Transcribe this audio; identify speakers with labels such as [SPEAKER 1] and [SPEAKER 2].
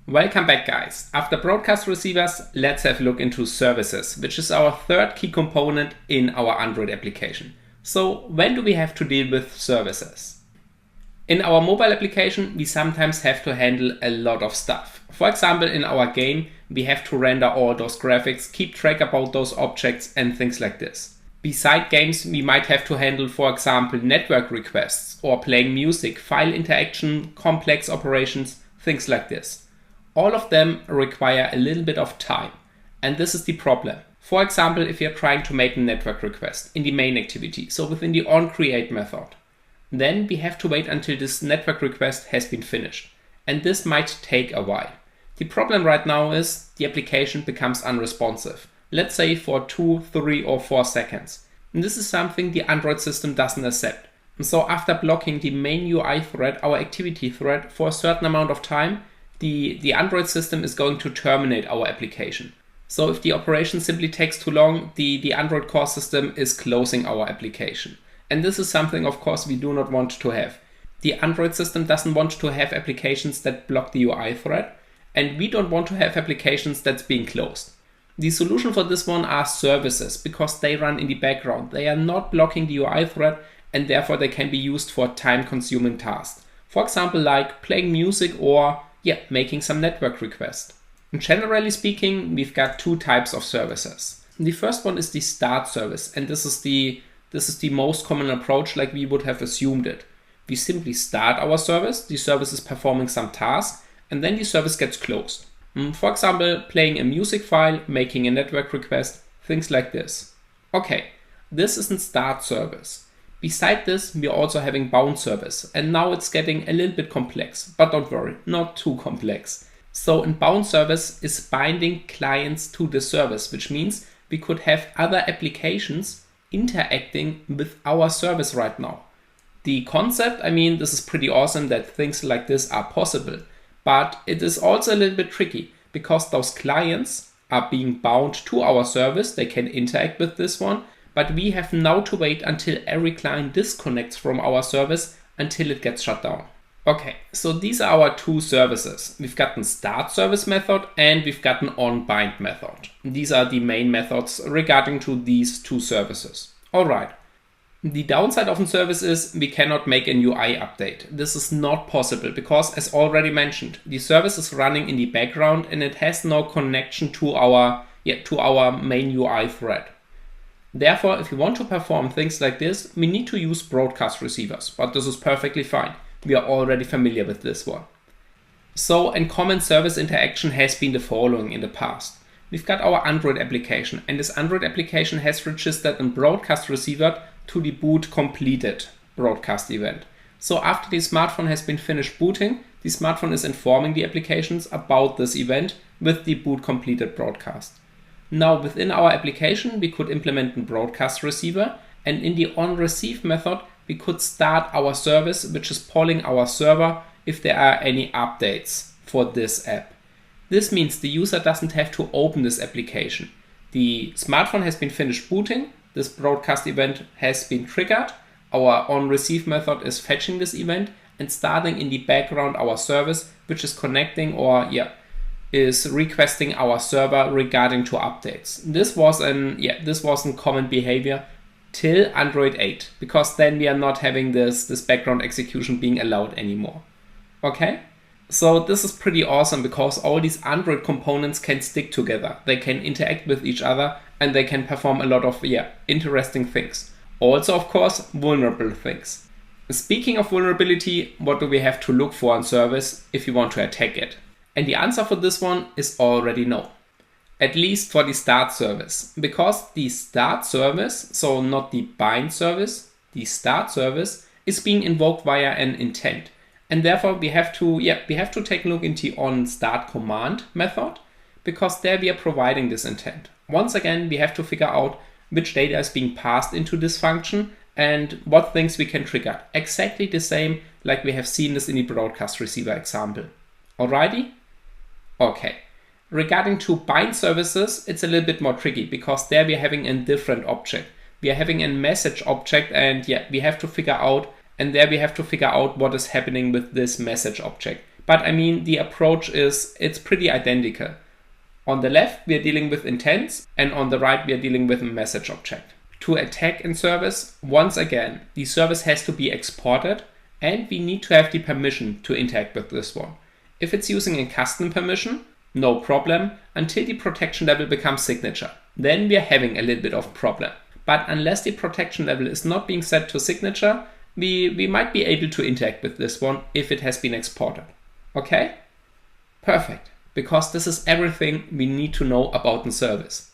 [SPEAKER 1] Welcome back, guys. After broadcast receivers, let's have a look into services, which is our third key component in our Android application. So when do we have to deal with services? In our mobile application, we sometimes have to handle a lot of stuff. For example, in our game, we have to render all those graphics, keep track about those objects and things like this. Beside games, we might have to handle, for example, network requests or playing music, file interaction, complex operations, things like this. All of them require a little bit of time, and this is the problem. For example, if you're trying to make a network request in the main activity, so within the onCreate method, then we have to wait until this network request has been finished, and this might take a while. The problem right now is the application becomes unresponsive, let's say for 2, 3 or 4 seconds. And this is something the Android system doesn't accept. And so after blocking the main UI thread, our activity thread, for a certain amount of time, the Android system is going to terminate our application. So if the operation simply takes too long, the Android core system is closing our application. And this is something, of course, we do not want to have. The Android system doesn't want to have applications that block the UI thread, and we don't want to have applications that's being closed. The solution for this one are services, because they run in the background. They are not blocking the UI thread, and therefore they can be used for time-consuming tasks. For example, like playing music or making some network requests. And generally speaking, we've got two types of services. The first one is the start service, and this is the most common approach, like we would have assumed it. We simply start our service, the service is performing some task, and then the service gets closed. For example, playing a music file, making a network request, things like this. Okay, this is a start service. Beside this, we're also having bound service, and now it's getting a little bit complex, but don't worry, not too complex. So in bound service is binding clients to the service, which means we could have other applications interacting with our service right now. The concept, this is pretty awesome that things like this are possible, but it is also a little bit tricky because those clients are being bound to our service, they can interact with this one, but we have now to wait until every client disconnects from our service until it gets shut down. Okay, so these are our two services. We've got a start service method and we've got an onBind method. These are the main methods regarding to these two services. All right. The downside of a service is we cannot make a UI update. This is not possible because, as already mentioned, the service is running in the background and it has no connection to our main UI thread. Therefore, if you want to perform things like this, we need to use broadcast receivers, but this is perfectly fine. We are already familiar with this one. So, a common service interaction has been the following in the past. We've got our Android application, and this Android application has registered a broadcast receiver to the boot completed broadcast event. So after the smartphone has been finished booting, the smartphone is informing the applications about this event with the boot completed broadcast. Now within our application, we could implement a broadcast receiver, and in the onReceive method, we could start our service, which is polling our server if there are any updates for this app. This means the user doesn't have to open this application. The smartphone has been finished booting, this broadcast event has been triggered, our onReceive method is fetching this event and starting in the background our service, which is connecting is requesting our server regarding to updates. This was a common behavior till Android 8, because then we are not having this background execution being allowed anymore. Okay? So this is pretty awesome because all these Android components can stick together. They can interact with each other and they can perform a lot of interesting things. Also, of course, vulnerable things. Speaking of vulnerability, what do we have to look for in service if you want to attack it? And the answer for this one is already no. At least for the start service. Because the start service, so not the bind service, the start service is being invoked via an intent. And therefore we have to take a look into onStartCommand method, because there we are providing this intent. Once again, we have to figure out which data is being passed into this function and what things we can trigger. Exactly the same like we have seen this in the broadcast receiver example. Alrighty? Okay. Regarding to bind services, it's a little bit more tricky because there we are having a different object. We are having a message object and we have to figure out what is happening with this message object. but I mean, the approach it's pretty identical. On the left, we are dealing with intents, and on the right, we are dealing with a message object. To attack in service, once again, the service has to be exported, and we need to have the permission to interact with this one. If it's using a custom permission, no problem, until the protection level becomes signature. Then we are having a little bit of problem. But unless the protection level is not being set to signature, we might be able to interact with this one if it has been exported. Okay? Perfect. Because this is everything we need to know about the service.